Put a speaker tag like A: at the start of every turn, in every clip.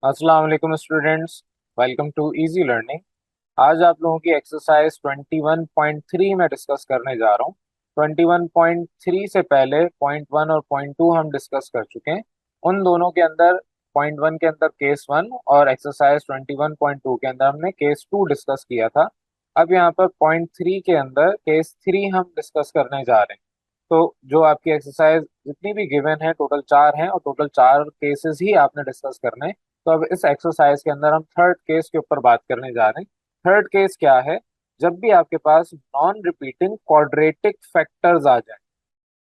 A: अस्सलाम वालेकुम students. Welcome to Easy Learning. आज आप लोगों की एक्सरसाइज 21.3 में डिस्कस करने जा रहा हूँ। 21.3 से पहले पॉइंट वन और पॉइंट टू हम डिस्कस कर चुके हैं। उन दोनों के अंदर पॉइंट वन के अंदर केस वन और एक्सरसाइज 21.2 के अंदर हमने केस टू डिस्कस किया था। अब यहाँ पर पॉइंट थ्री के अंदर केस थ्री हम डिस्कस करने जा रहे हैं। तो जो आपकी एक्सरसाइज जितनी भी गिवन है टोटल चार हैं और टोटल चार केसेस ही आपने डिस्कस करने हैं। तो अब इस एक्सरसाइज के अंदर हम थर्ड केस के ऊपर बात करने जा रहे हैं। थर्ड केस क्या है? जब भी आपके पास नॉन रिपीटिंग क्वाड्रेटिक फैक्टर्स आ जाए।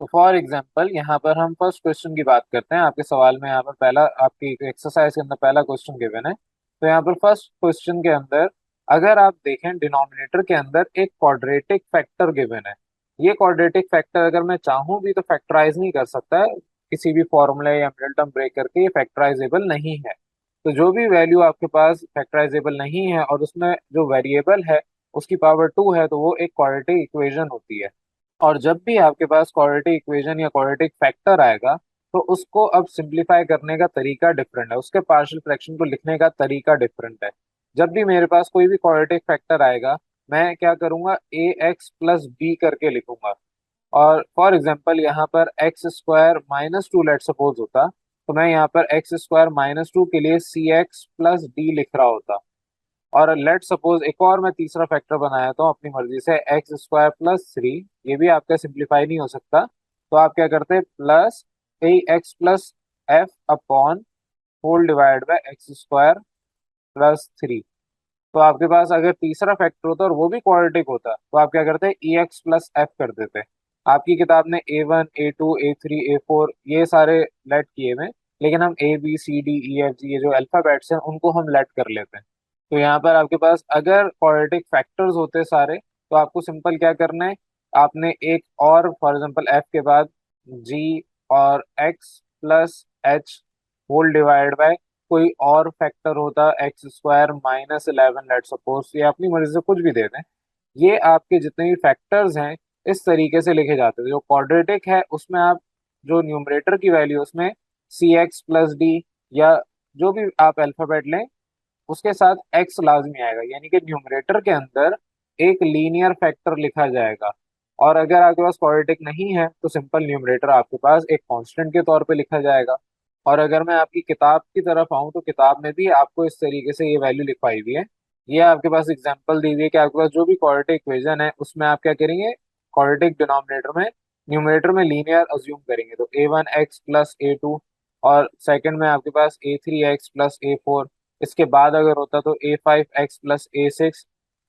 A: तो फॉर एग्जांपल यहाँ पर हम फर्स्ट क्वेश्चन की बात करते हैं। आपके सवाल में यहाँ पर पहला आपकी एक्सरसाइज के अंदर पहला क्वेश्चन गिवन है। तो यहाँ पर फर्स्ट क्वेश्चन के अंदर अगर आप देखें डिनोमिनेटर के अंदर एक क्वाड्रेटिक फैक्टर गिवन है। ये क्वाड्रेटिक फैक्टर अगर मैं चाहूँ भी तो फैक्टराइज नहीं कर सकता है। किसी भी फॉर्मूले या मिडल टर्म ब्रेक करके ये फैक्टराइजेबल नहीं है। तो जो भी वैल्यू आपके पास फैक्टराइजेबल नहीं है और उसमें जो वेरिएबल है उसकी पावर टू है तो वो एक क्वाड्रेटिक इक्वेशन होती है। और जब भी आपके पास क्वाड्रेटिक इक्वेशन या क्वाड्रेटिक फैक्टर आएगा तो उसको अब सिंप्लीफाई करने का तरीका डिफरेंट है, उसके पार्शियल फ्रैक्शन को लिखने का तरीका डिफरेंट है। जब भी मेरे पास कोई भी क्वाड्रेटिक फैक्टर आएगा मैं क्या करूंगा, ए एक्स प्लस बी करके लिखूंगा। और फॉर एग्जाम्पल यहाँ पर x square minus two let suppose होता, तो मैं यहाँ पर एक्स स्क्वायर माइनस टू के लिए सी एक्स प्लस डी लिख रहा होता। और लेट सपोज एक और मैं तीसरा फैक्टर बनाया तो अपनी मर्जी से एक्स स्क्वायर प्लस थ्री, ये भी आपका सिंप्लीफाई नहीं हो सकता। तो आप क्या करते, plus A x plus F upon whole divide by x square plus three. तो आपके पास अगर तीसरा फैक्टर होता और वो भी क्वाड्रेटिक होता तो आप क्या करते, ई एक्स प्लस एफ कर देते। आपकी किताब ने A one A two A three A four ये सारे लेट किए हुए, लेकिन हम A B C D E F G ये जो अल्फाबेट्स हैं उनको हम लेट कर लेते हैं। तो यहाँ पर आपके पास अगर क्वाड्रेटिक फैक्टर्स होते सारे तो आपको सिंपल क्या करना है, आपने एक और फॉर एग्जांपल एफ के बाद जी और X plus H whole divide by कोई और फैक्टर होता X square minus eleven let suppose, ये अपनी मर्जी से कुछ भी दे दें। ये आपके जितने भी फैक्टर्स हैं इस तरीके से लिखे जाते हैं। जो क्वाड्रेटिक है उसमें आप जो न्यूमरेटर की वैल्यू उसमें सी एक्स प्लस डी या जो भी आप अल्फाबेट लें उसके साथ एक्स लाजमी आएगा, यानी कि न्यूमरेटर के अंदर एक लीनियर फैक्टर लिखा जाएगा। और अगर आपके पास क्वाड्रेटिक नहीं है तो सिंपल न्यूमरेटर आपके पास एक कांस्टेंट के तौर पे लिखा जाएगा। और अगर मैं आपकी किताब की तरफ आऊँ तो किताब में भी आपको इस तरीके से ये वैल्यू लिखवाई हुई है। ये आपके पास एग्जांपल दी हुई है कि आपके पास जो भी क्वाड्रेटिक इक्वेशन है उसमें आप क्या करेंगे, क्वाड्रेटिक डिनोमिनेटर में न्यूमरेटर में लीनियर अज्यूम करेंगे। तो A one x plus A two और सेकंड में आपके पास A three x plus A four, इसके बाद अगर होता तो A five x plus A six.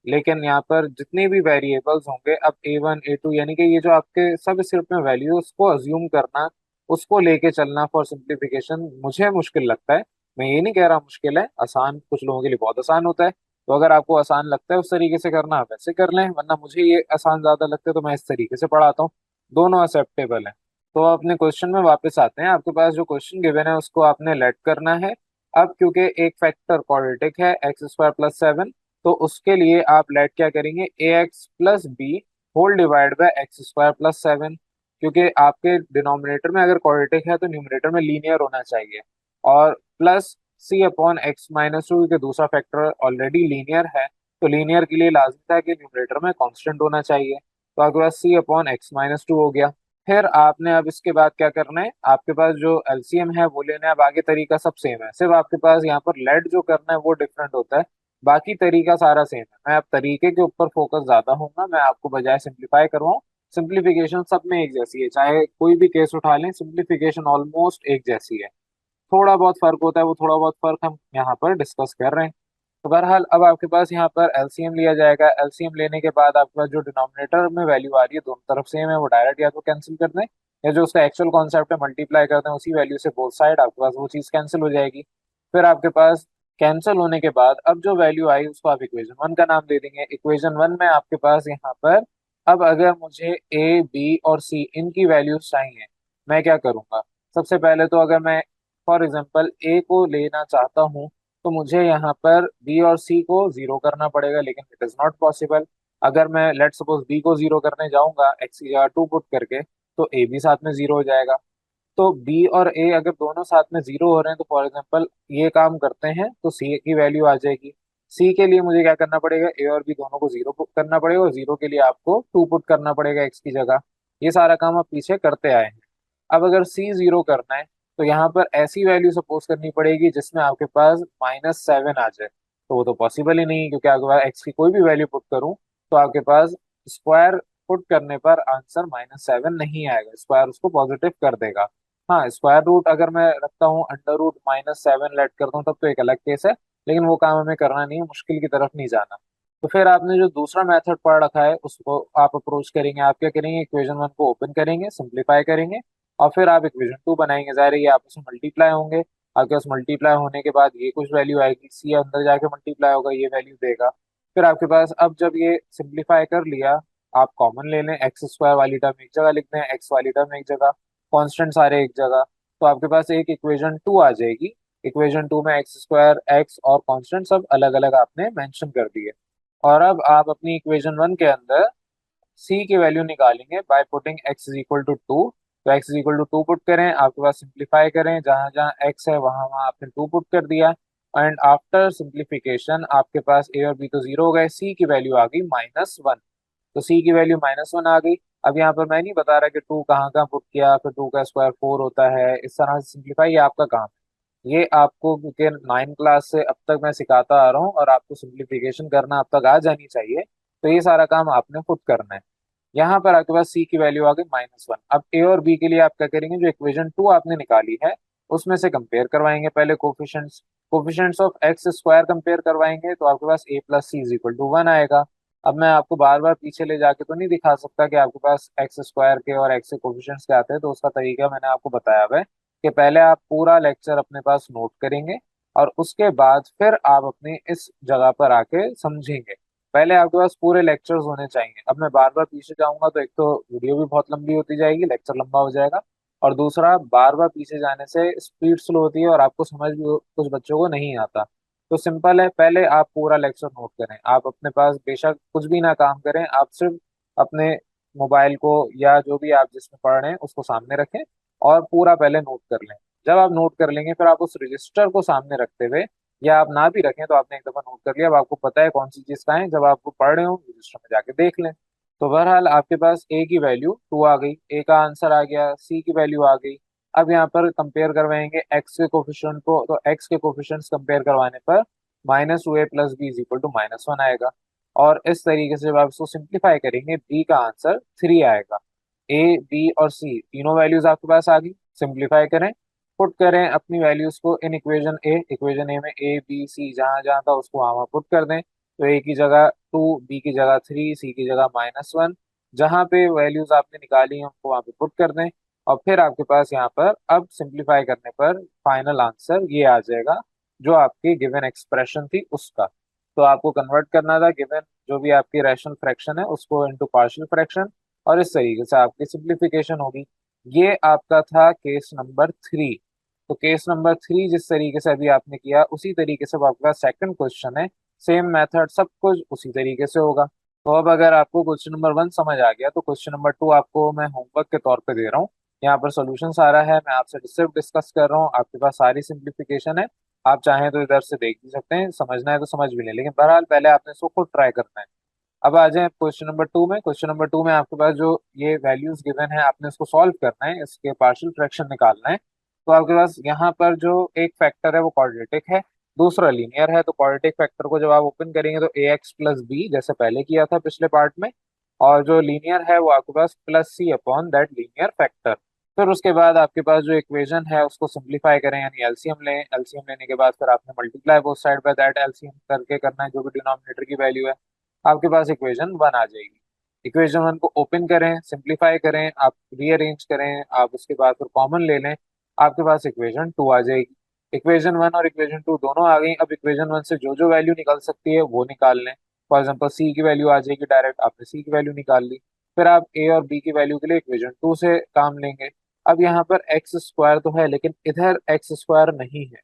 A: लेकिन यहाँ पर जितने भी वेरिएबल्स होंगे अब ए वन ए टू यानी कि ये जो आपके सब स्क्रिप्ट में वैल्यू उसको अज्यूम करना, उसको लेके चलना फॉर सिंप्लीफिकेशन मुझे मुश्किल लगता है। मैं ये नहीं कह रहा मुश्किल है, आसान कुछ लोगों के लिए बहुत आसान होता है। तो अगर आपको आसान लगता है उस तरीके से करना आप वैसे कर लें, वरना मुझे ये आसान ज्यादा लगता है तो मैं इस तरीके से पढ़ाता हूँ। दोनों एक्सेप्टेबल है। तो अपने क्वेश्चन में वापस आते हैं। आपके पास जो क्वेश्चन गिवन है उसको आपने लेट करना है। अब क्योंकि एक फैक्टर क्वाड्रेटिक है एक्स स्क्वायर प्लस सेवन, तो उसके लिए आप लेट क्या करेंगे, A x plus B whole divide by x square plus seven. क्योंकि आपके डिनोमिनेटर में अगर क्वाड्रेटिक है तो न्यूमरेटर में लीनियर होना चाहिए। और plus C upon x minus two, क्योंकि दूसरा फैक्टर ऑलरेडी लीनियर है तो लीनियर के लिए लाजमी था कि न्यूमरेटर में कांस्टेंट होना चाहिए। तो आपके पास सी अपॉन एक्स माइनस टू हो गया। फिर आपने अब इसके बाद क्या करना है, आपके पास जो एलसीएम है वो लेना है। अब आगे तरीका सब सेम है, सिर्फ आपके पास यहाँ पर लेट जो करना है वो डिफरेंट होता है। बाकी तरीका सारा सेम है। मैं अब तरीके के ऊपर फोकस ज्यादा होऊंगा, मैं आपको बजाय सिंप्लीफाई करवाऊँ। सिंप्लीफिकेशन सब में एक जैसी है, चाहे कोई भी केस उठा लें सिंप्लीफिकेशन ऑलमोस्ट एक जैसी है। थोड़ा बहुत फर्क होता है, वो थोड़ा बहुत फर्क हम यहाँ पर डिस्कस कर रहे हैं। तो बहरहाल अब आपके पास यहाँ पर एलसीएम लिया जाएगा। एलसीएम लेने के बाद आपके पास जो डिनोमिनेटर में वैल्यू आ रही है दोनों तरफ सेम है, वो डायरेक्ट या तो कैंसिल कर दें या जो उसका एक्चुअल कॉन्सेप्ट है मल्टीप्लाई कर दें उसी वैल्यू से बोथ साइड, आपके पास वो चीज़ कैंसिल हो जाएगी। फिर आपके पास कैंसिल होने के बाद अब जो वैल्यू आई उसको आप इक्वेशन वन का नाम दे देंगे। इक्वेशन वन में आपके पास यहाँ पर अब अगर मुझे ए बी और सी इनकी वैल्यूज चाहिए, मैं क्या करूँगा, सबसे पहले तो अगर मैं फॉर एग्जांपल ए को लेना चाहता हूँ तो मुझे यहाँ पर बी और सी को जीरो करना पड़ेगा, लेकिन इट इज नॉट पॉसिबल। अगर मैं लेट सपोज बी को जीरो करने जाऊंगा एक्स की जगह टू पुट करके तो ए भी साथ में जीरो हो जाएगा। तो बी और ए अगर दोनों साथ में जीरो हो रहे हैं तो फॉर एग्जांपल ये काम करते हैं तो सी की वैल्यू आ जाएगी। सी के लिए मुझे क्या करना पड़ेगा, ए और बी दोनों को जीरो पुट करना पड़ेगा, और जीरो के लिए आपको टू पुट करना पड़ेगा एक्स की जगह। ये सारा काम आप पीछे करते आए हैं। अब अगर सी जीरो करना है तो यहाँ पर ऐसी वैल्यू सपोज करनी पड़ेगी जिसमें आपके पास -7 आ जाए। तो वो तो पॉसिबल ही नहीं है, क्योंकि अगर मैं एक्स की कोई भी वैल्यू पुट करूं तो आपके पास स्क्वायर पुट करने पर आंसर -7 नहीं आएगा, स्क्वायर उसको पॉजिटिव कर देगा। हाँ, स्क्वायर रूट अगर मैं रखता हूँ, अंडर रूट -7 लेट करता हूँ, तब तो एक अलग केस है। लेकिन वो काम हमें करना नहीं है, मुश्किल की तरफ नहीं जाना। तो फिर आपने जो दूसरा मेथड पढ़ रखा है उसको आप अप्रोच करेंगे। आप क्या करेंगे, इक्वेशन वन को ओपन करेंगे, सिंप्लीफाई करेंगे, और फिर आप इक्वेशन टू बनाएंगे। ज़ाहिर है ये आपस में मल्टीप्लाई होंगे। आपके पास मल्टीप्लाई होने के बाद ये कुछ वैल्यू आएगी, सी अंदर जाके मल्टीप्लाई होगा, ये वैल्यू देगा। फिर आपके पास अब जब ये सिंप्लीफाई कर लिया, आप कॉमन ले लें, एक्स स्क्वायर वाली टर्म एक जगह लिख दें, एक्स वाली टर्म एक जगह, कॉन्स्टेंट सारे एक जगह। तो आपके पास एक इक्वेशन टू आ जाएगी। इक्वेशन टू में एक्स स्क्वायर, एक्स और कॉन्स्टेंट सब अलग अलग आपने मेंशन कर दिए। और अब आप अपनी इक्वेशन वन के अंदर सी की वैल्यू निकालेंगे by putting x is equal to two. तो x is equal to two put करें, आपके पास सिंप्लीफाई करें, जहां जहां एक्स है वहां वहां आपने टू पुट कर दिया। एंड आफ्टर सिंप्लीफिकेशन आपके पास ए और बी तो जीरो हो गए, सी की वैल्यू आ गई -1। तो सी की वैल्यू -1 आ गई। अब यहाँ पर मैं नहीं बता रहा कि टू कहाँ कहाँ पुट किया, फिर टू का स्क्वायर 4 होता है, इस तरह से सिंप्लीफाई, ये आपका काम है। ये आपको क्योंकि 9 क्लास से अब तक मैं सिखाता आ रहा हूँ और आपको सिंप्लीफिकेशन करना अब तक आ जानी चाहिए। तो ये सारा काम आपने खुद करना है। यहाँ पर आपके पास सी की वैल्यू आ गई -1। अब ए और बी के लिए आप क्या करेंगे, जो इक्वेशन टू आपने निकाली है उसमें से कंपेयर करवाएंगे पहले coefficients. Coefficients of x square compare करवाएंगे तो आपके पास A plus C is equal to 1 आएगा। अब मैं आपको बार बार पीछे ले जाके तो नहीं दिखा सकता कि आपके पास एक्स स्क्वायर के और एक्स के कोफिशिएंट्स क्या आते हैं, तो उसका तरीका मैंने आपको बताया हुआ है कि पहले आप पूरा लेक्चर अपने पास नोट करेंगे और उसके बाद फिर आप अपनी इस जगह पर आके समझेंगे। पहले आपके पास पूरे लेक्चर्स होने चाहिए। अब मैं बार बार पीछे जाऊंगा तो एक तो वीडियो भी बहुत लंबी होती जाएगी, लेक्चर लंबा हो जाएगा, और दूसरा बार बार पीछे जाने से स्पीड स्लो होती है और आपको समझ भी कुछ बच्चों को नहीं आता। तो सिंपल है, पहले आप पूरा लेक्चर नोट करें। आप अपने पास बेशक कुछ भी ना काम करें, आप सिर्फ अपने मोबाइल को या जो भी आप जिसमें पढ़ रहे हैं उसको सामने रखें और पूरा पहले नोट कर लें। जब आप नोट कर लेंगे फिर आप उस रजिस्टर को सामने रखते हुए, या आप ना भी रखें तो आपने एक दफा नोट कर लिया, अब आपको पता है कौन सी चीज का है, जब आपको पढ़ रहे हो रजिस्टर में जाके देख लें। तो बहरहाल आपके पास ए की वैल्यू टू आ गई, ए का आंसर आ गया, सी की वैल्यू आ गई। अब यहाँ पर कंपेयर करवाएंगे एक्स के कोफिशिएंट को, तो एक्स के कोफिशिएंट्स कंपेयर करवाने पर -2a plus B is equal to -1 आएगा। और इस तरीके से जब आप इसको सिंप्लीफाई करेंगे बी का आंसर 3 आएगा। ए, बी और सी तीनों वैल्यूज आपके पास आ गई। सिंप्लीफाई करें, पुट करें अपनी वैल्यूज को इन इक्वेशन ए में ए बी सी जहां जहां था उसको वहां वहां पुट कर दें। तो ए की जगह टू, बी की जगह 3, सी की जगह -1, जहां पे वैल्यूज आपने निकाली हैं उनको वहां पे पुट कर दें। और फिर आपके पास यहाँ पर अब सिंप्लीफाई करने पर फाइनल आंसर ये आ जाएगा, जो आपकी गिवन एक्सप्रेशन थी उसका। तो आपको कन्वर्ट करना था गिवन जो भी आपकी रैशनल फ्रैक्शन है उसको इनटू पार्शियल फ्रैक्शन, और इस तरीके से आपकी सिंप्लीफिकेशन होगी। ये आपका था केस नंबर 3। तो केस नंबर 3 जिस तरीके से अभी आपने किया उसी तरीके से अब आपके पास सेकंड क्वेश्चन है, सेम मेथड सब कुछ उसी तरीके से होगा। तो अब अगर आपको क्वेश्चन नंबर 1 समझ आ गया तो क्वेश्चन नंबर 2 आपको मैं होमवर्क के तौर पे दे रहा हूँ। यहाँ पर सोल्यूशन सारा है, मैं आपसे सिर्फ डिस्कस कर रहा हूँ, आपके पास सारी सिंप्लीफिकेशन है। आप चाहें तो इधर से देख भी सकते हैं, समझना है तो समझ भी लें, लेकिन बहरहाल पहले आपने इसको खुद ट्राई करना है। अब आ जाए क्वेश्चन नंबर 2 में। क्वेश्चन नंबर 2 में आपके पास जो ये वैल्यूज गिवन है आपने इसको सॉल्व करना है, इसके पार्शियल फ्रैक्शन निकालना है। तो आपके पास यहाँ पर जो एक फैक्टर है वो क्वाड्रेटिक है, दूसरा लीनियर है। तो क्वाड्रेटिक फैक्टर को जब आप ओपन करेंगे तो ए एक्स प्लस बी जैसे पहले किया था पिछले पार्ट में, और जो लीनियर है वो आपके पास plus C upon that linear factor. फिर उसके बाद आपके पास जो इक्वेशन है उसको सिंप्लीफाई करें, यानी एलसीएम लें। एलसीएम लेने के बाद फिर आपने multiply both side by that LCM करके करना है, जो भी डिनोमिनेटर की वैल्यू है। आपके पास इक्वेशन 1 आ जाएगी। इक्वेशन 1 को ओपन करें, सिंप्लीफाई करें, आप रीअरेंज करें, आप उसके बाद फिर कॉमन ले लें, आपके पास इक्वेशन 2 आ जाएगी। इक्वेशन 1 और इक्वेशन 2 दोनों आ गई। अब इक्वेशन 1 से जो जो वैल्यू निकल सकती है वो निकाल लें। फॉर एग्जाम्पल सी की वैल्यू आ जाएगी डायरेक्ट, आपने सी की वैल्यू निकाल ली। फिर आप ए और बी की वैल्यू के लिए इक्वेशन 2 से काम लेंगे। अब यहाँ पर एक्स स्क्वायर तो है लेकिन इधर एक्स स्क्वायर नहीं है।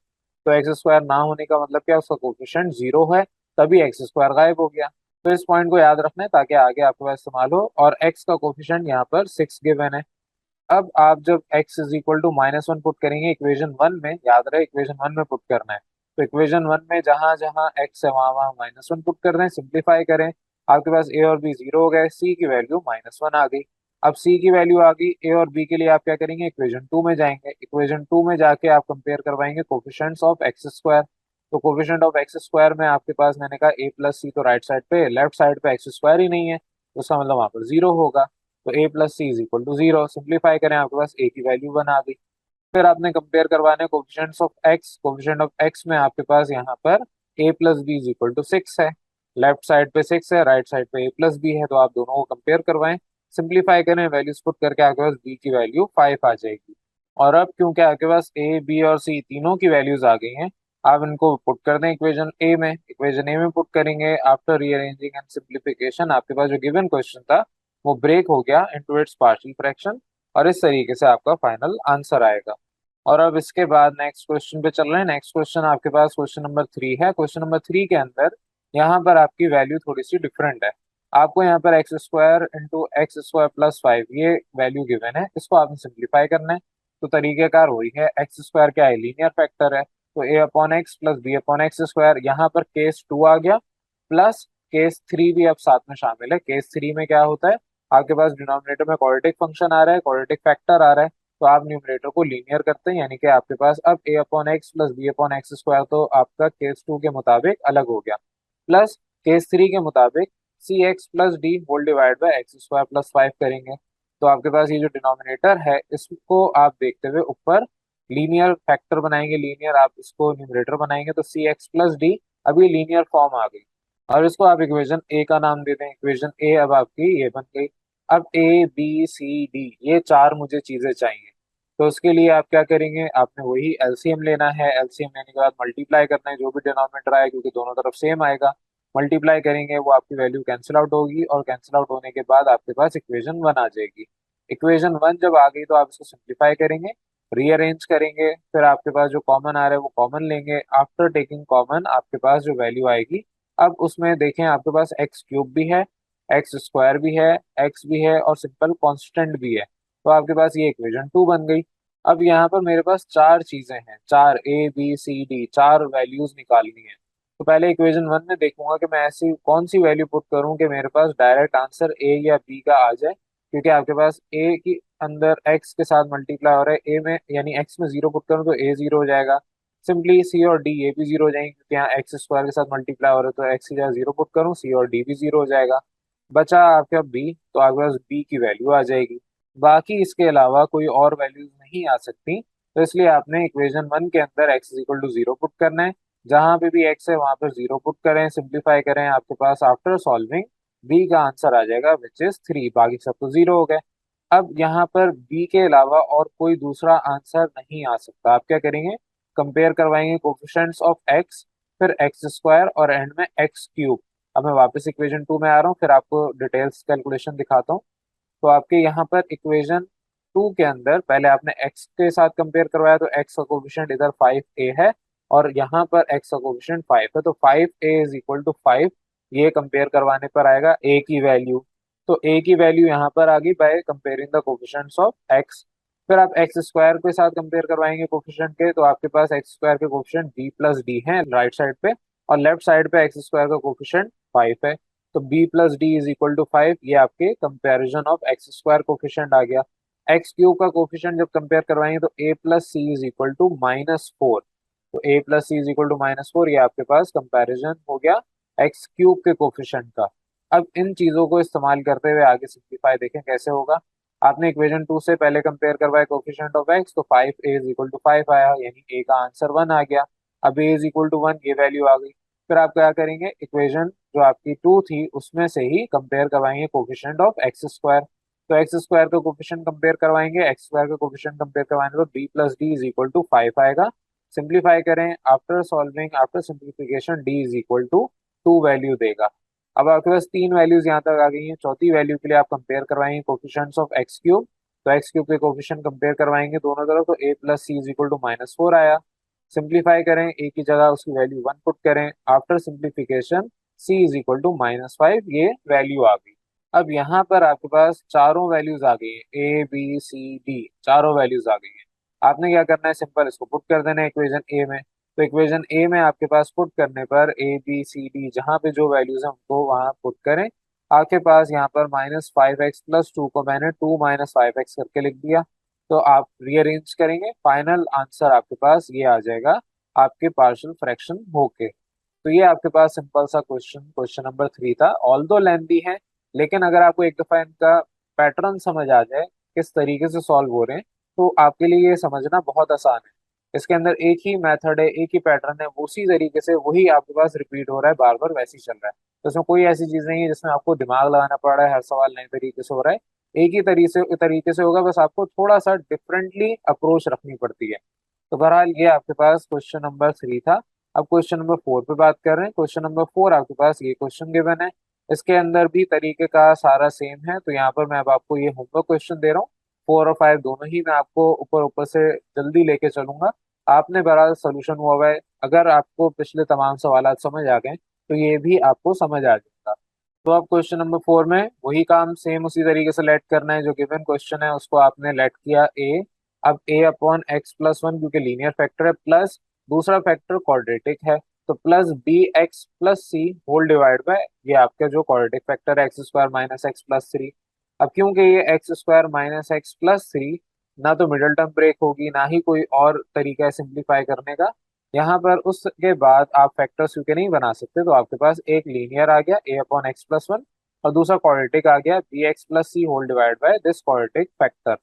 A: तो एक्स स्क्वायर ना होने का मतलब क्या, उसका कोफिशिएंट 0 है, तभी एक्स स्क्वायर गायब हो गया। तो इस पॉइंट को याद रखना है ताकि आगे आपके पास इस्तेमाल हो। और एक्स का कोफिशिएंट यहाँ पर 6 गिवन है। अब आप जब x is equal to -1 put करेंगे इक्वेशन वन में, याद रहे इक्वेशन वन में पुट करना है, तो इक्वेशन वन में जहां जहां x है वहां वहां -1 पुट कर रहे हैं, सिंप्लीफाई करें, आपके पास a और b जीरो हो गए, c की वैल्यू -1 आ गई। अब c की वैल्यू आ गई, a और b के लिए आप क्या करेंगे, इक्वेशन टू में जाएंगे, इक्वेशन टू में जाके आप कंपेयर करवाएंगे कोफिशिएंट्स ऑफ एक्स स्क्वायर। तो कोफिशिएंट ऑफ एक्स स्क्वायर में आपके पास मैंने कहा a प्लस सी, तो राइट साइड पे, लेफ्ट साइड पे एक्स स्क्वायर ही नहीं है, तो उसका मतलब वहां पर जीरो होगा। तो a plus C is equal to zero, simplify करें, आपके पास a की वैल्यू वन आ गई। फिर आपने कंपेयर करवाने coefficients of x, coefficient of x में आपके पास यहाँ पर a plus B is equal to six है, लेफ्ट साइड पे सिक्स है, राइट साइड पे a प्लस बी है, तो आप दोनों को कंपेयर करवाएं, सिंप्लीफाई करें, वैल्यूज पुट करके आपके पास b की वैल्यू 5 आ जाएगी। और अब क्योंकि आपके पास a b और c तीनों की वैल्यूज आ गई हैं, आप इनको पुट कर दें इक्वेशन ए में, इक्वेशन ए में पुट करेंगे, आफ्टर रीअरेंजिंग एंड सिंप्लीफिकेशन आपके पास जो गिवन क्वेश्चन था वो ब्रेक हो गया इनटू इट्स पार्शियल फ्रैक्शन, और इस तरीके से आपका फाइनल आंसर आएगा। और अब इसके बाद नेक्स्ट क्वेश्चन पे चल रहे हैं। नेक्स्ट क्वेश्चन आपके पास क्वेश्चन नंबर थ्री है। क्वेश्चन नंबर थ्री के अंदर यहाँ पर आपकी वैल्यू थोड़ी सी डिफरेंट है। आपको यहाँ पर x square into x square plus five ये वैल्यू गिवन है, इसको आपने सिंप्लीफाई करना है। तो तरीकेकार वही है, एक्स स्क्वायर क्या है, लीनियर फैक्टर है, तो A upon x plus B upon x square, यहाँ पर केस टू आ गया, प्लस केस थ्री भी अब साथ में शामिल है। केस थ्री में क्या होता है, आपके पास डिनोमिनेटर में क्वाड्रेटिक फंक्शन आ रहा है, क्वाड्रेटिक फैक्टर आ रहा है, तो आप न्यूमरेटर को लीनियर करते हैं, यानी कि आपके पास अब A upon x plus B upon x square तो आपका केस टू के मुताबिक अलग हो गया, प्लस केस थ्री के मुताबिक C x plus D whole divide by x square plus five करेंगे। तो आपके पास ये जो डिनोमिनेटर है इसको आप देखते हुए ऊपर लीनियर फैक्टर बनाएंगे, लीनियर आप इसको न्यूमरेटर बनाएंगे, तो सी एक्स प्लस डी अभी लीनियर फॉर्म आ गई, और इसको आप इक्वेशन ए का नाम दे दें, इक्वेशन ए अब आपकी ये बन गई। अब ए बी सी डी ये चार मुझे चीजें चाहिए, तो उसके लिए आप क्या करेंगे, आपने वही एलसीएम लेना है, एलसीएम लेने के बाद मल्टीप्लाई करना है, जो भी डिनोमिनेटर आए क्योंकि दोनों तरफ सेम आएगा, मल्टीप्लाई करेंगे, वो आपकी वैल्यू कैंसिल आउट होगी, और कैंसिल आउट होने के बाद आपके पास इक्वेशन वन आ जाएगी। इक्वेशन वन जब आ गई तो आप इसको सिंप्लीफाई करेंगे, रीअरेंज करेंगे, फिर आपके पास जो कॉमन आ रहा है वो कॉमन लेंगे, आफ्टर टेकिंग कॉमन आपके पास जो वैल्यू आएगी, अब उसमें देखें आपके पास एक्स क्यूब भी है, एक्स स्क्वायर भी है, एक्स भी है, और सिंपल कांस्टेंट भी है, तो आपके पास ये इक्वेशन टू बन गई। अब यहाँ पर मेरे पास चार चीजें हैं, चार ए बी सी डी चार वैल्यूज निकालनी है। तो पहले इक्वेशन वन में देखूंगा कि मैं ऐसी कौन सी वैल्यू पुट करूं कि मेरे पास डायरेक्ट आंसर ए या बी का आ जाए, क्योंकि आपके पास ए की अंदर एक्स के साथ मल्टीप्लाई हो रहा है, ए में यानी एक्स में जीरो पुट करूं तो ए जीरो हो जाएगा, सिंपली सी और डी ये भी जीरो हो जाएंगे, क्योंकि यहाँ एक्स स्क्वायर के साथ मल्टीप्लाई हो रहा है, तो एक्स की जगह जीरो पुट करूँ, सी और डी भी जीरो हो जाएगा। बचा आपका बी, तो आपके पास बी की वैल्यू आ जाएगी, बाकी इसके अलावा कोई और वैल्यूज नहीं आ सकती, तो इसलिए आपने इक्वेशन वन के अंदर X is equal to zero put करना है, जहां पे भी एक्स है वहां पर जीरो पुट करें, सिंप्लीफाई करें, आपके पास आफ्टर सॉल्विंग बी का आंसर आ जाएगा विच इज थ्री, बाकी सब तो जीरो हो गए। अब यहाँ पर बी के अलावा और कोई दूसरा आंसर नहीं आ सकता, आप क्या करेंगे, कंपेयर करवाएंगे कोफिशिएंट्स ऑफ एक्स, फिर एक्स स्क्वायर, और एंड में एक्स क्यूब। अब मैं वापस इक्वेशन टू में आ रहा हूँ, फिर आपको डिटेल्स कैलकुलेशन दिखाता हूँ। तो आपके यहाँ पर इक्वेशन टू के अंदर पहले आपने एक्स के साथ कंपेयर करवाया, तो एक्स का कोफिशिएंट इधर फाइव ए है, और यहाँ पर एक्स का कोफिशिएंट फाइव है, तो five A is equal to five, ये कंपेयर करवाने पर आएगा ए की वैल्यू। तो ए की वैल्यू यहाँ पर आ गई by comparing the coefficients of x. फिर आप एक्स स्क्वायर के साथ कंपेयर करवाएंगे कोफिशिएंट के, तो आपके पास एक्स स्क्वायर के कोफिशिएंट बी प्लस डी है राइट साइड पे, और लेफ्ट साइड पे एक्स स्क्वायर का कोफिशिएंट फाइव है, तो B plus D is equal to five, ये आपके comparison of x square coefficient आ गया। एक्स क्यूब का कोफिशिएंट जब कंपेयर करवाएंगे तो A plus C is equal to minus four, तो A plus C is equal to minus four, ये आपके पास कंपेरिजन हो गया एक्स क्यूब के कोफिशिएंट का। अब इन चीजों को इस्तेमाल करते हुए आगे सिंप्लीफाई देखें कैसे होगा। आपने इक्वेशन टू से पहले कंपेयर करवाया कोफिशिएंट ऑफ एक्स, तो five A is equal to five आया, यानी ए का आंसर वन आ गया। अब A is equal to one, ये वैल्यू आ गई। फिर आप क्या करेंगे, इक्वेशन जो आपकी टू थी उसमें से ही कंपेयर करवाएंगे कोफिशिएंट ऑफ एक्स स्क्वायर, तो एक्स स्क्वायर का कोफिशिएंट कंपेयर करवाएंगे, एक्स स्क्वायर का कोफिशिएंट कंपेयर करवाएंगे, तो B plus D is equal to five आएगा। सिंप्लीफाई करें, after solving after simplification D is equal to two value देगा। अब आपके पास तीन वैल्यूज यहाँ तक आ गई हैं, चौथी वैल्यू के लिए आप कंपेयर करवाएंगे कोफिशिएंट्स ऑफ एक्स क्यूब, तो एक्स क्यूब के कोफिशिएंट कंपेयर करवाएंगे दोनों तरफ, तो A plus C is equal to minus four आया। सिंप्लीफाई करें, ए की जगह उसकी वैल्यू वन पुट करें, after simplification C is equal to minus five, ये वैल्यू आ गई। अब यहाँ पर आपके पास चारों वैल्यूज आ गई हैं, ए बी सी डी चारों वैल्यूज आ गई हैं। आपने क्या करना है, सिंपल इसको पुट कर देना है इक्वेशन ए में। तो इक्वेशन ए में आपके पास पुट करने पर ए बी सी डी जहाँ पे जो वैल्यूज हैं उनको वहां पुट करें। आपके पास यहाँ पर -5x+2 को मैंने 2 - 5x करके लिख दिया। तो आप रीअरेंज करेंगे, फाइनल आंसर आपके पास ये आ जाएगा आपके पार्शियल फ्रैक्शन होके। तो ये आपके पास सिंपल सा क्वेश्चन नंबर 3 था। ऑल दो लेंथी है, लेकिन अगर आपको एक दफा इनका पैटर्न समझ आ जाए किस तरीके से सॉल्व हो रहे हैं, तो आपके लिए ये समझना बहुत आसान है। इसके अंदर एक ही मेथड है, एक ही पैटर्न है, उसी तरीके से वही आपके पास रिपीट हो रहा है, बार बार वैसे ही चल रहा है। तो इसमें कोई ऐसी चीज नहीं है जिसमें आपको दिमाग लगाना पड़ रहा है, हर सवाल नए तरीके से हो रहा है। एक ही तरीके से होगा, बस आपको थोड़ा सा डिफरेंटली अप्रोच रखनी पड़ती है। तो बहरहाल ये आपके पास क्वेश्चन नंबर 3 था। अब क्वेश्चन नंबर 4 पे बात कर रहे हैं। क्वेश्चन नंबर 4 आपके पास ये क्वेश्चन गिवन है। इसके अंदर भी तरीके का सारा सेम है। तो यहाँ पर मैं अब आपको ये होमवर्क क्वेश्चन दे रहा हूँ। 4 और 5 दोनों ही मैं आपको ऊपर ऊपर से जल्दी लेके चलूंगा। आपने बहरहाल सोल्यूशन हुआ हुआ है, अगर आपको पिछले तमाम सवाल समझ आ गए तो ये भी आपको समझ आ जाएगा। तो अब क्वेश्चन नंबर 4 में वही काम सेम उसी तरीके से लेट करना है। जो गिवन क्वेश्चन है उसको आपने लेट किया ए। अब a/x+1 क्योंकि लीनियर फैक्टर है, प्लस दूसरा फैक्टर क्वाड्रेटिक है, तो +bx+c होल डिवाइड बाय ये आपका जो क्वाड्रेटिक फैक्टर है x² - x+3। अब क्योंकि ये x² - x+3, ना तो मिडिल टर्म ब्रेक होगी ना ही कोई और तरीका है सिंप्लीफाई करने का। यहाँ पर उसके बाद आप फैक्टर्स क्योंकि नहीं बना सकते, तो आपके पास एक लीनियर आ गया a/x+1 और दूसरा क्वाड्रेटिक आ गया bx+c whole divide by this quadratic factor.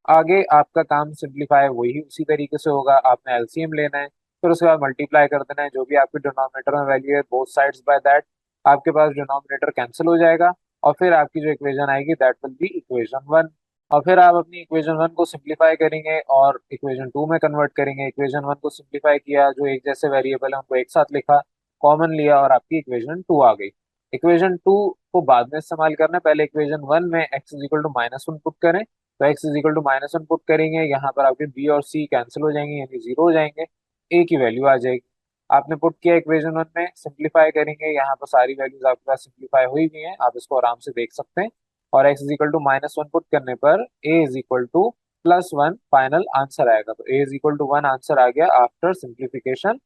A: आगे आपका काम सिंप्लीफाई वही उसी तरीके से होगा। आपने एलसीएम लेना है, फिर उसके बाद मल्टीप्लाई कर देना है जो भी आपके डिनोमिनेटर में वैल्यू है बोथ साइड्स बाय दैट। आपके पास डिनोमिनेटर कैंसिल हो जाएगा और फिर आपकी जो इक्वेशन आएगी दैट विल बी इक्वेशन 1। और फिर आप अपनी इक्वेशन 1 को सिंप्लीफाई करेंगे और इक्वेशन 2 में कन्वर्ट करेंगे। इक्वेशन 1 को सिंप्लीफाई किया, जो एक जैसे वेरिएबल है उनको एक साथ लिखा, कॉमन लिया और आपकी इक्वेशन 2 आ गई। इक्वेशन 2 को बाद में इस्तेमाल करना है, पहले इक्वेशन 1 में x=-1 पुट करें। तो x=-1 पुट करेंगे, यहाँ पर आपके b और c कैंसिल हो जाएंगे यानी जीरो हो जाएंगे, a की वैल्यू आ जाएगी। आपने पुट किया इक्वेशन 1 में, सिंप्लीफाई करेंगे, यहाँ पर सारी वैल्यूज आपके पास सिंप्लीफाई हुई भी हैं, आप इसको आराम से देख सकते हैं। और x=-1 पुट करने पर a=+1 फाइनल आंसर आएगा। तो a=1 आंसर आ गया आफ्टर सिंप्लीफिकेशन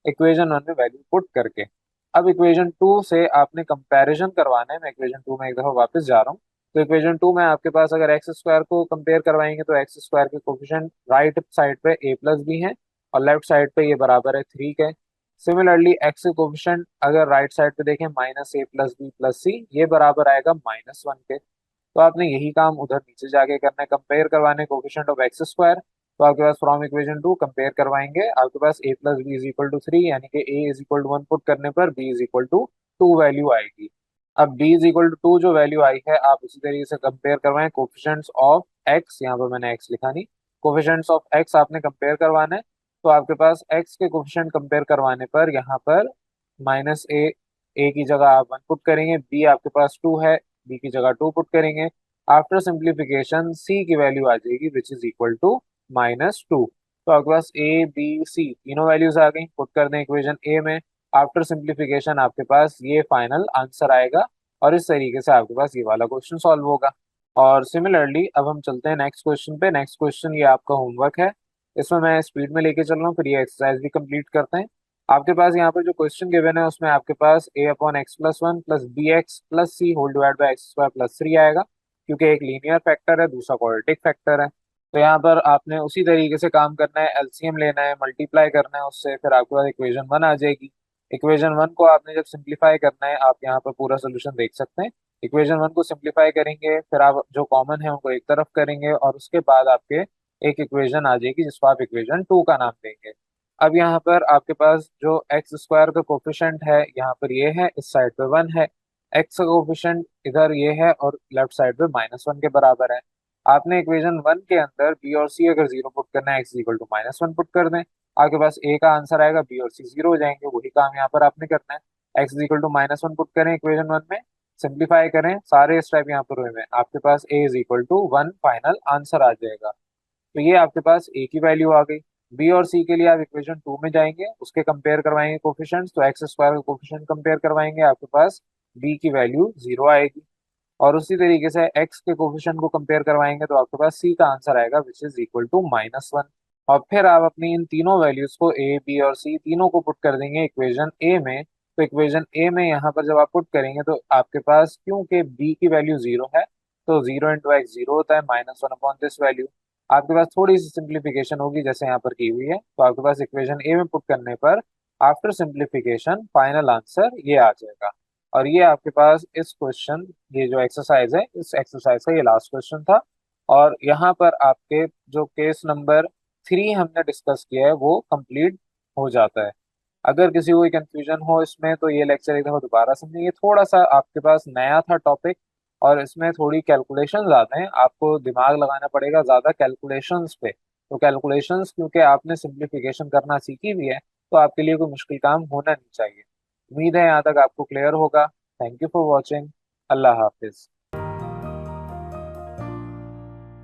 A: इक्वेशन 1 में वैल्यू पुट करके। अब इक्वेशन 2 से आपने कंपैरिजन करवाना है। मैं इक्वेशन 2 में एक दफा वापस जा रहा हूँ। तो इक्वेशन 2 में आपके पास अगर x² को कंपेयर करवाएंगे तो x² के कोफिशिएंट राइट साइड पे a+b है और लेफ्ट साइड पे ये बराबर है 3 के। सिमिलरली x के कोफिशिएंट अगर राइट साइड पे देखें -a+b+c, ये बराबर आएगा -1 के। तो आपने यही काम उधर नीचे जाके करना है, कंपेयर करवाने कोफिशिएंट ऑफ x²। तो आपके पास फ्रॉम इक्वेशन 2 कंपेयर करवाएंगे, आपके पास a+b=3 यानी कि a=1 पुट करने पर b=2 वैल्यू आएगी। अब b=2 जो वैल्यू आई है, आप उसी तरीके से कंपेयर करवाएं कोफिशिएंट्स ऑफ x। यहाँ पर मैंने x लिखा नहीं, कोफिशिएंट्स ऑफ x आपने कंपेयर करवाना है। तो आपके पास x के कोफिशिएंट कंपेयर करवाने पर यहाँ पर -a की जगह आप 1 पुट करेंगे, b आपके पास 2 है, b की जगह 2 पुट करेंगे। आफ्टर सिंप्लीफिकेशन c की वैल्यू आ जाएगी विच इज इक्वल टू -2। तो आपके पास a b c तीनों वैल्यूज आ गई, पुट कर दें इक्वेशन a में। आफ्टर सिंप्लीफिकेशन आपके पास ये फाइनल आंसर आएगा और इस तरीके से आपके पास ये वाला क्वेश्चन सॉल्व होगा। और सिमिलरली अब हम चलते हैं नेक्स्ट क्वेश्चन पे। नेक्स्ट क्वेश्चन ये आपका होमवर्क है, इसमें मैं स्पीड में लेके चल रहा हूँ, फिर ये एक्सरसाइज भी कंप्लीट करते हैं। आपके पास यहाँ पर जो क्वेश्चन गिवन है उसमें आपके पास a/x+1 + bx+c whole divide bye x² + 3 आएगा, क्योंकि एक लीनियर फैक्टर है दूसरा क्वाड्रेटिक फैक्टर है। तो यहाँ पर आपने उसी तरीके से काम करना है, एलसीएम लेना है, मल्टीप्लाई करना है उससे, फिर आपके पास इक्वेशन 1 आ जाएगी। इक्वेशन 1 को आपने जब सिंप्लीफाई करना है, आप यहाँ पर पूरा सोल्यूशन देख सकते हैं। इक्वेशन 1 को सिंप्लीफाई करेंगे, फिर आप जो कॉमन है उनको एक तरफ करेंगे और उसके बाद आपके एक इक्वेशन आ जाएगी जिसको आप इक्वेशन 2 का नाम देंगे। अब यहाँ पर आपके पास जो x² का कोफिशिएंट है यहाँ पर ये है, इस साइड पे 1 है, x का कोफिशिएंट इधर ये है और लेफ्ट साइड पे -1 के बराबर है। आपने इक्वेशन 1 के अंदर b और c अगर जीरो पुट करना है, x=-1 पुट कर दें, आपके पास a का आंसर आएगा, b और c जीरो हो जाएंगे। वही काम यहाँ पर आपने करना है, x=-1 पुट करें इक्वेशन 1 में, सिंप्लीफाई करें, सारे स्टेप यहाँ पर हुए हैं, आपके पास a=1 फाइनल आंसर आ जाएगा। तो ये आपके पास a की वैल्यू आ गई। b और c के लिए आप इक्वेशन 2 में जाएंगे, उसके कंपेयर करवाएंगे कोफिशिएंट्स, तो x² का कोफिशिएंट कंपेयर करवाएंगे, आपके पास b की वैल्यू 0 आएगी। और उसी तरीके से x के कोफिशिएंट को कंपेयर करवाएंगे तो आपके पास c का आंसर आएगा विच इज इक्वल टू -1। और फिर आप अपनी इन तीनों वैल्यूज को a b और c तीनों को पुट कर देंगे इक्वेशन a में। तो इक्वेशन a में यहाँ पर जब आप पुट करेंगे तो आपके पास क्योंकि b की वैल्यू 0 है तो 0 × x 0 होता है -1 दिस वैल्यू। आपके पास थोड़ी सी सिंप्लीफिकेशन होगी जैसे यहाँ पर की हुई है, तो आपके पास इक्वेशन ए में पुट करने पर आफ्टर सिंप्लीफिकेशन फाइनल आंसर ये आ जाएगा। और ये आपके पास इस क्वेश्चन, ये जो एक्सरसाइज है इस एक्सरसाइज का ये लास्ट क्वेश्चन था। और यहाँ पर आपके जो केस नंबर 3 हमने डिस्कस किया है वो कंप्लीट हो जाता है। अगर किसी को कोई कंफ्यूजन हो इसमें तो ये लेक्चर एक दफा दोबारा समझिए, थोड़ा सा आपके पास नया था टॉपिक और इसमें थोड़ी कैलकुलेशन ज़्यादा है, आपको दिमाग लगाना पड़ेगा ज़्यादा कैलकुलेशंस पे। तो कैलकुलेशंस क्योंकि आपने सिंप्लीफिकेशन करना सीखी भी है तो आपके लिए कोई मुश्किल काम होना नहीं चाहिए। उम्मीद है यहाँ तक आपको क्लियर होगा। Thank you for watching. अल्लाह हाफिज़।